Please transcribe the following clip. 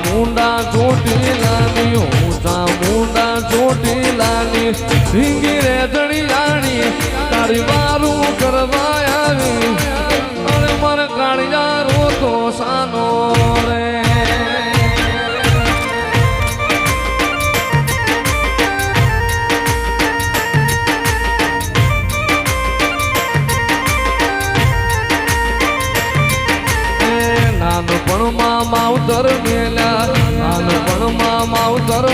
મુંડા ચોટીલાની ઊંચા મુંડા ચોટીલાની ભીંગી રે જડિયાણી તારી વારું કરવા આવી અરે મર કાળિયા રોતો સાનો રે નાનપણમાં માવતર મેલ્યા નાનપણમાં માવતર